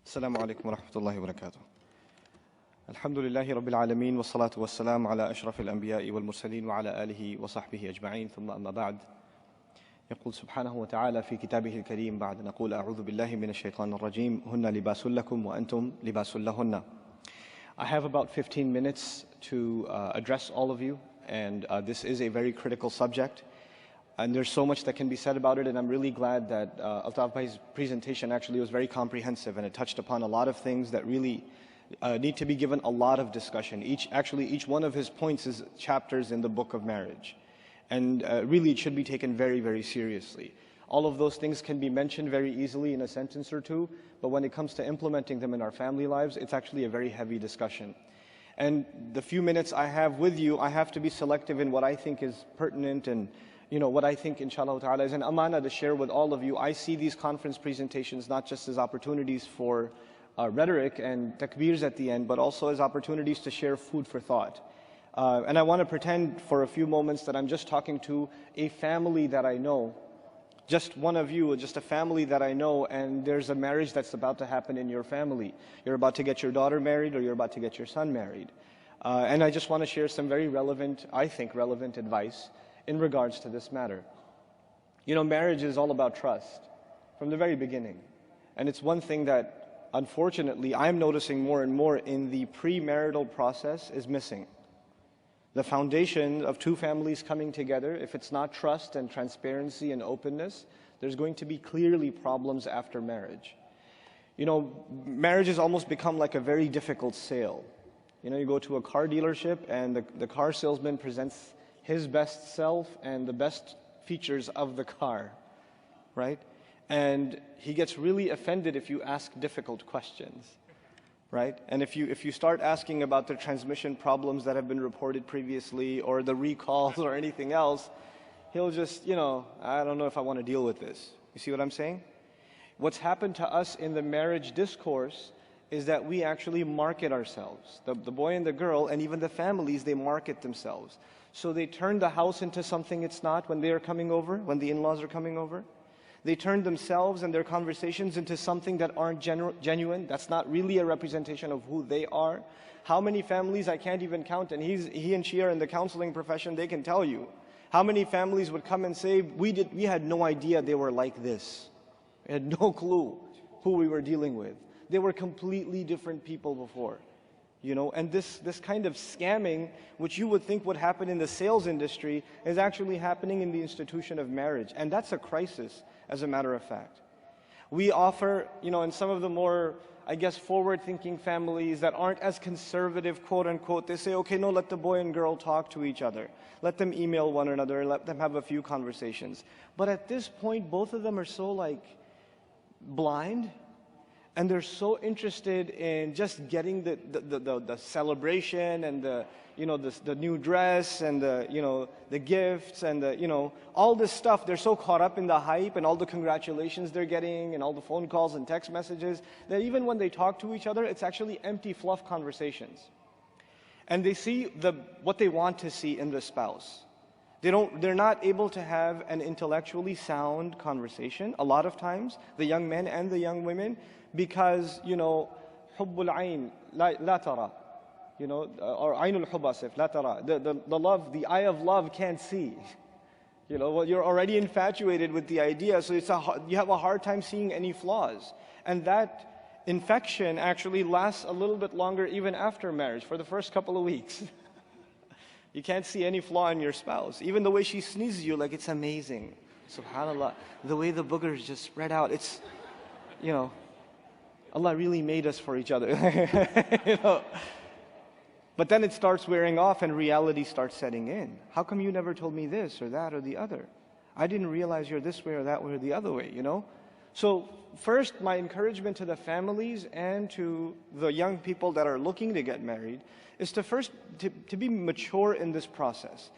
السلام عليكم ورحمة الله وبركاته. الحمد لله رب العالمين والصلاة والسلام على أشرف الأنبياء والمرسلين وعلى آله وصحبه أجمعين ثم أما بعد. يقول سبحانه وتعالى في كتابه الكريم بعد نقول أعوذ بالله من الشيطان الرجيم هن لباس لكم وأنتم لباس لهن. I have about 15 minutes to address all of you, and this is a very critical subject. And there's so much that can be said about it, and I'm really glad that Altaf Bhai's presentation actually was very comprehensive, and it touched upon a lot of things that really need to be given a lot of discussion. Each one of his points is chapters in the book of marriage. And really it should be taken very, very seriously. All of those things can be mentioned very easily in a sentence or two, but when it comes to implementing them in our family lives, it's actually a very heavy discussion. And the few minutes I have with you, I have to be selective in what I think is pertinent and what I think, inshallah ta'ala, is an amana to share with all of you. I see these conference presentations not just as opportunities for rhetoric and takbirs at the end, but also as opportunities to share food for thought. And I want to pretend for a few moments that I'm just talking to a family that I know, just one of you, just a family that I know, and there's a marriage that's about to happen in your family. You're about to get your daughter married or you're about to get your son married. And I just want to share some very relevant, I think relevant advice in regards to this matter. Marriage is all about trust from the very beginning. And it's one thing that, unfortunately, I'm noticing more and more in the premarital process is missing. The foundation of two families coming together, if it's not trust and transparency and openness, there's going to be clearly problems after marriage. Marriage has almost become like a very difficult sale. You go to a car dealership and the car salesman presents his best self and the best features of the car, right? And he gets really offended if you ask difficult questions. Right? And if you start asking about the transmission problems that have been reported previously or the recalls or anything else, he'll just, I don't know if I want to deal with this. You see what I'm saying? What's happened to us in the marriage discourse is that we actually market ourselves. The boy and the girl and even the families, they market themselves. So they turn the house into something it's not when they are coming over, when the in-laws are coming over. They turn themselves and their conversations into something that aren't genuine. That's not really a representation of who they are. How many families, I can't even count, and he and she are in the counseling profession, they can tell you. How many families would come and say, we had no idea they were like this. We had no clue who we were dealing with. They were completely different people before. And this kind of scamming, which you would think would happen in the sales industry, is actually happening in the institution of marriage. And that's a crisis, as a matter of fact. We offer, in some of the more, forward-thinking families that aren't as conservative, quote-unquote, they say, okay, no, let the boy and girl talk to each other. Let them email one another, let them have a few conversations. But at this point, both of them are so, blind. And they're so interested in just getting the celebration and the new dress and the gifts and all this stuff. They're so caught up in the hype and all the congratulations they're getting and all the phone calls and text messages that even when they talk to each other, it's actually empty fluff conversations. And they see what they want to see in the spouse. They're not able to have an intellectually sound conversation a lot of times, the young men and the young women, because, hubbul ayn la tara, or aynul hubb asif la tara. The love, the eye of love can't see. You're already infatuated with the idea, so you have a hard time seeing any flaws. And that infection actually lasts a little bit longer even after marriage, for the first couple of weeks. You can't see any flaw in your spouse. Even the way she sneezes, you're like, it's amazing. SubhanAllah. The way the boogers just spread out, it's, Allah really made us for each other. But then it starts wearing off and reality starts setting in. How come you never told me this or that or the other? I didn't realize you're this way or that way or the other way, So first, my encouragement to the families and to the young people that are looking to get married is to be mature in this process.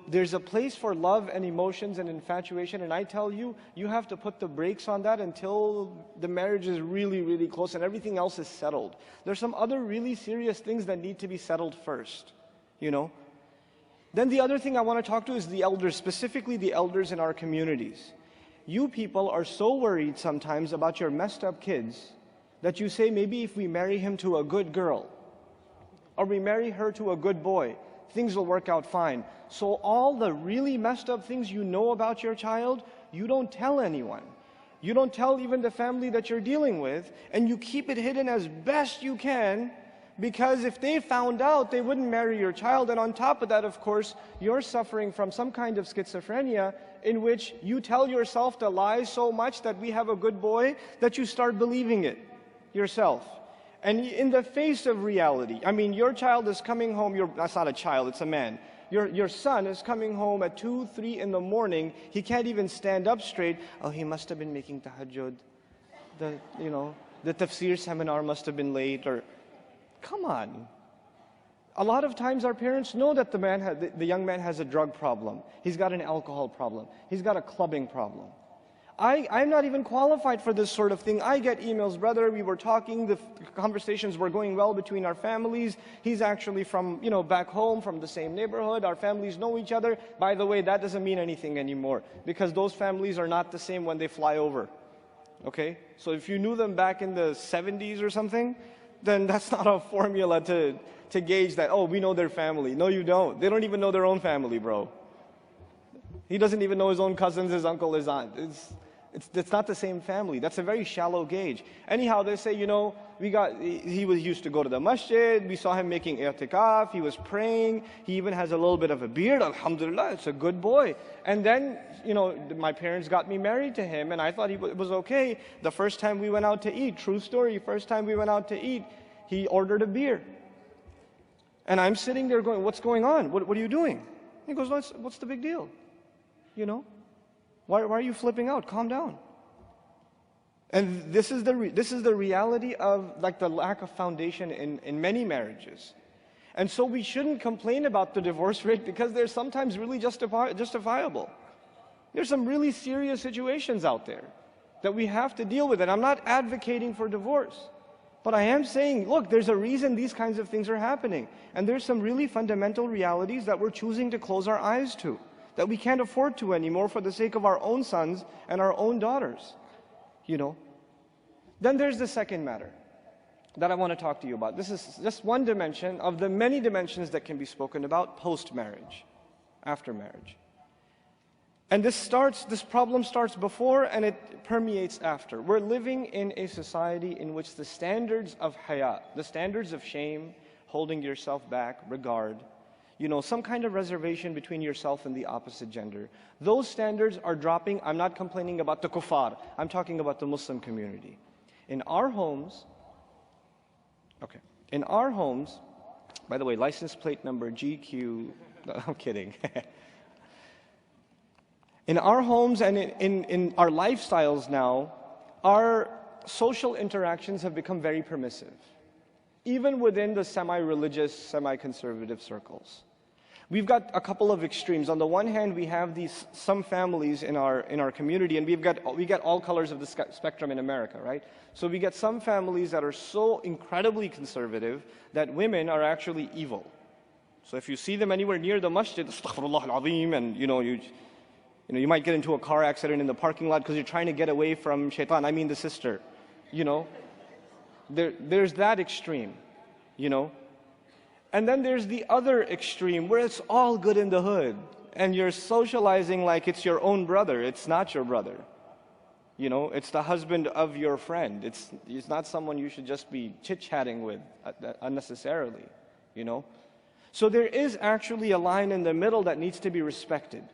There's a place for love and emotions and infatuation, and I tell you, you have to put the brakes on that until the marriage is really, really close and everything else is settled. There's some other really serious things that need to be settled first, Then the other thing I want to talk to is the elders, specifically the elders in our communities. You people are so worried sometimes about your messed up kids that you say, maybe if we marry him to a good girl, or we marry her to a good boy, things will work out fine. So all the really messed up things you know about your child, you don't tell anyone. You don't tell even the family that you're dealing with, and you keep it hidden as best you can, because if they found out, they wouldn't marry your child. And on top of that, of course, you're suffering from some kind of schizophrenia in which you tell yourself the lies so much that we have a good boy that you start believing it yourself. And in the face of reality, I mean, your child is coming home, that's not a child, it's a man. Your son is coming home at 2, 3 in the morning. He can't even stand up straight. Oh, he must have been making tahajjud. The tafsir seminar must have been late, or come on. A lot of times our parents know that the young man has a drug problem. He's got an alcohol problem. He's got a clubbing problem. I'm not even qualified for this sort of thing. I get emails, brother, we were talking, the conversations were going well between our families. He's actually from, back home, from the same neighborhood. Our families know each other. By the way, that doesn't mean anything anymore, because those families are not the same when they fly over. Okay? So if you knew them back in the 70s or something, then that's not a formula to gauge that, oh, we know their family. No, you don't. They don't even know their own family, bro. He doesn't even know his own cousins, his uncle, his aunt. It's not the same family. That's a very shallow gauge. Anyhow, they say, he used to go to the masjid. We saw him making i'tikaf. He was praying. He even has a little bit of a beard. Alhamdulillah, it's a good boy. And then, my parents got me married to him, and I thought it was okay. The first time we went out to eat, true story, first time we went out to eat, he ordered a beer. And I'm sitting there going, what's going on? What are you doing? He goes, what's the big deal? Why are you flipping out? Calm down. And this is the reality of the lack of foundation in many marriages. And so we shouldn't complain about the divorce rate, because they're sometimes really justifiable. There's some really serious situations out there that we have to deal with. And I'm not advocating for divorce, but I am saying, look, there's a reason these kinds of things are happening. And there's some really fundamental realities that we're choosing to close our eyes to, that we can't afford to anymore for the sake of our own sons and our own daughters. Then there's the second matter that I want to talk to you about. This is just one dimension of the many dimensions that can be spoken about post-marriage, after marriage. And this problem starts before and it permeates after. We're living in a society in which the standards of haya, the standards of shame, holding yourself back, regard, some kind of reservation between yourself and the opposite gender, those standards are dropping. I'm not complaining about the kuffar. I'm talking about the Muslim community. In our homes, by the way, license plate number GQ, no, I'm kidding. In our homes and in our lifestyles now, our social interactions have become very permissive, even within the semi-religious, semi-conservative circles. We've got a couple of extremes. On the one hand, we have some families in our community, and we get all colors of the spectrum in America, right? So we get some families that are so incredibly conservative that women are actually evil. So if you see them anywhere near the masjid, astaghfirullah al-azim, and you might get into a car accident in the parking lot because you're trying to get away from shaitan. I mean the sister. There's that extreme, And then there's the other extreme where it's all good in the hood and you're socializing like it's your own brother. It's not your brother. It's the husband of your friend. It's not someone you should just be chit-chatting with unnecessarily, So there is actually a line in the middle that needs to be respected.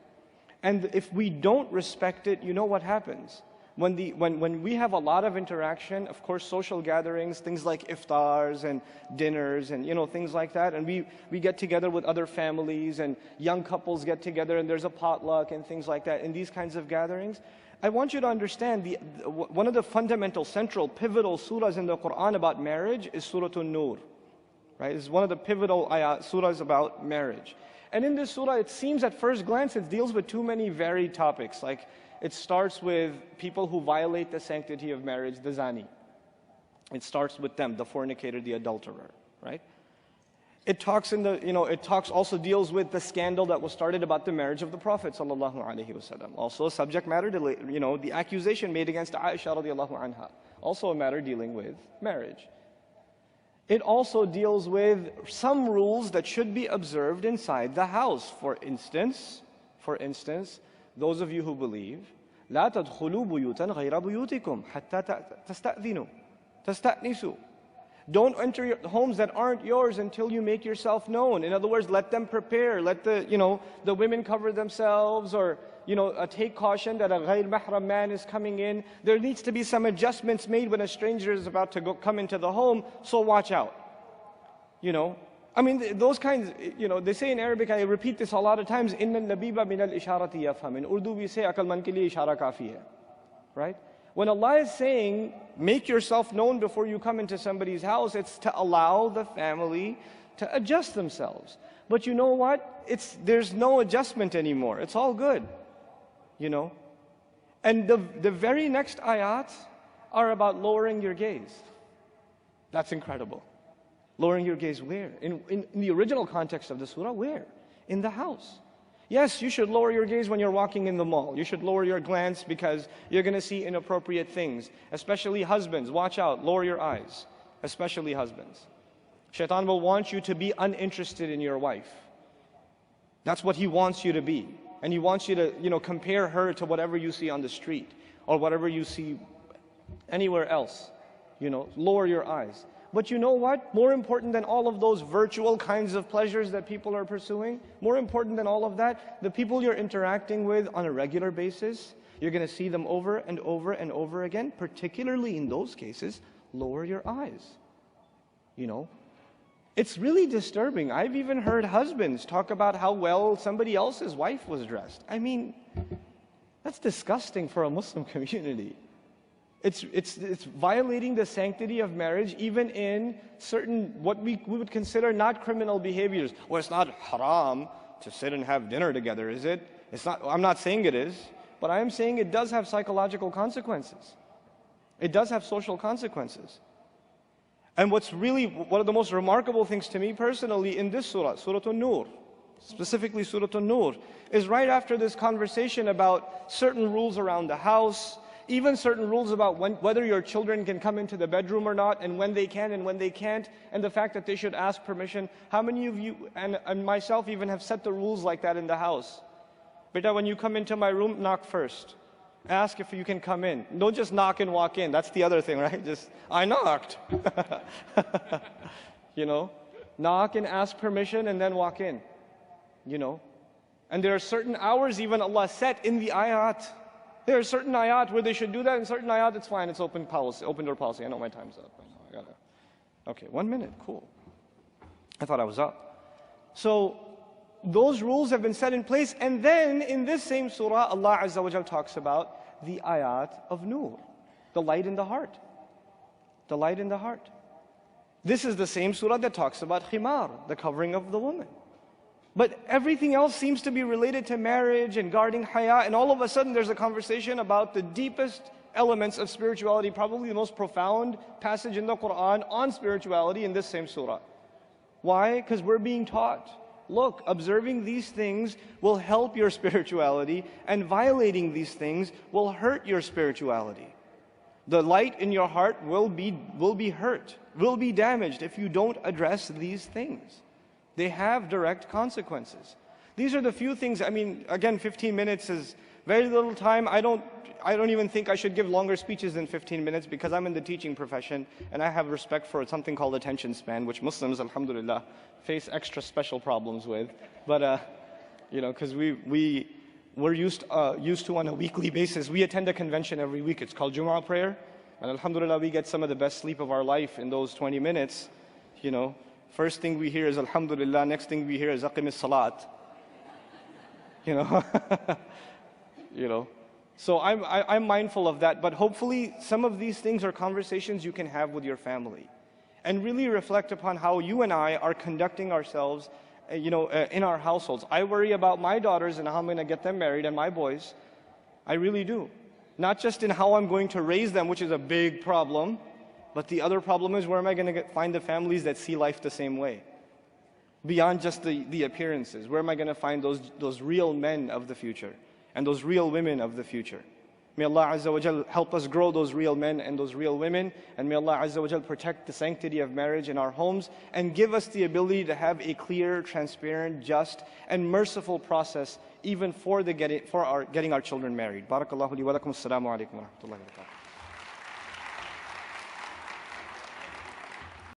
And if we don't respect it, you know what happens? When we have a lot of interaction, of course, social gatherings, things like iftars and dinners and things like that, and we get together with other families and young couples get together and there's a potluck and things like that in these kinds of gatherings. I want you to understand one of the fundamental, central, pivotal surahs in the Qur'an about marriage is Surah An-Nur. Right? It's one of the pivotal surahs about marriage. And in this surah, it seems at first glance, it deals with too many varied topics. Like, it starts with people who violate the sanctity of marriage, the zani. It starts with them, the fornicator, the adulterer, right? It also deals with the scandal that was started about the marriage of the Prophet sallallahu alaihi wasallam. Also, subject matter, the accusation made against Aisha radiallahu anha. Also a matter dealing with marriage. It also deals with some rules that should be observed inside the house. For instance, those of you who believe, لا تدخلوا بيوتا غير بيوتكم حتى تستأذنوا تستأنسوا. Don't enter homes that aren't yours until you make yourself known. In other words, let them prepare. Let the women cover themselves, or take caution that a ghayr mahram man is coming in. There needs to be some adjustments made when a stranger is about to come into the home, so watch out. I mean, those kinds, they say in Arabic, I repeat this a lot of times, inna nabiba min al-isharati yafham. In Urdu we say, akal man ke liye ishara kafi hai. Right? When Allah is saying, make yourself known before you come into somebody's house, it's to allow the family to adjust themselves. But you know what? There's no adjustment anymore. It's all good. And the very next ayats are about lowering your gaze. That's incredible. Lowering your gaze where? In the original context of the surah, where? In the house. Yes, you should lower your gaze when you're walking in the mall. You should lower your glance because you're going to see inappropriate things. Especially husbands, watch out, lower your eyes. Especially husbands. Shaitan will want you to be uninterested in your wife. That's what he wants you to be. And he wants you to, compare her to whatever you see on the street or whatever you see anywhere else. Lower your eyes. But you know what? More important than all of those virtual kinds of pleasures that people are pursuing, more important than all of that, the people you're interacting with on a regular basis, you're going to see them over and over and over again. Particularly in those cases, lower your eyes. It's really disturbing. I've even heard husbands talk about how well somebody else's wife was dressed. I mean, that's disgusting for a Muslim community. It's violating the sanctity of marriage, even in certain, what we would consider not criminal behaviors. Well, it's not haram to sit and have dinner together, is it? It's not. I'm not saying it is, but I am saying it does have psychological consequences. It does have social consequences. And what's really one of the most remarkable things to me personally in this surah, Surah An-Nur, specifically Surah An-Nur, is right after this conversation about certain rules around the house, even certain rules about whether your children can come into the bedroom or not, and when they can and when they can't, and the fact that they should ask permission. How many of you, and myself even, have set the rules like that in the house? Beta, when you come into my room, knock first. Ask if you can come in. Don't just knock and walk in. That's the other thing, right? I knocked. Knock and ask permission and then walk in. And there are certain hours even Allah set in the ayat. There are certain ayat where they should do that, and certain ayat, it's fine, it's open door policy. I know my time's up. Okay, 1 minute, cool. I thought I was up. So, those rules have been set in place, and then in this same surah, Allah Azza wa Jal talks about the ayat of Nur, the light in the heart. The light in the heart. This is the same surah that talks about khimar, the covering of the woman. But everything else seems to be related to marriage and guarding haya, and all of a sudden there's a conversation about the deepest elements of spirituality, probably the most profound passage in the Qur'an on spirituality in this same surah. Why? Because we're being taught, look, observing these things will help your spirituality, and violating these things will hurt your spirituality. The light in your heart will be hurt, will be damaged if you don't address these things. They have direct consequences. These are the few things. I mean, again, 15 minutes is very little time. I don't even think I should give longer speeches than 15 minutes because I'm in the teaching profession and I have respect for something called attention span, which Muslims, alhamdulillah, face extra special problems with. But, because we're used to on a weekly basis. We attend a convention every week. It's called Jumu'ah prayer. And alhamdulillah, we get some of the best sleep of our life in those 20 minutes, First thing we hear is alhamdulillah, next thing we hear is aqim salat. So I'm mindful of that, but hopefully some of these things are conversations you can have with your family and really reflect upon how you and I are conducting ourselves, in our households. I worry about my daughters and how I'm going to get them married, and my boys. I really do. Not just in how I'm going to raise them, which is a big problem, but the other problem is, where am I going to find the families that see life the same way? Beyond just the appearances. Where am I going to find those real men of the future? And those real women of the future? May Allah Azza wa Jal help us grow those real men and those real women. And may Allah Azza wa Jal protect the sanctity of marriage in our homes and give us the ability to have a clear, transparent, just, and merciful process even for getting our children married. Barakallahu li wa lakum. Assalamu alaikum wa rahmatullahi wa barakatuh.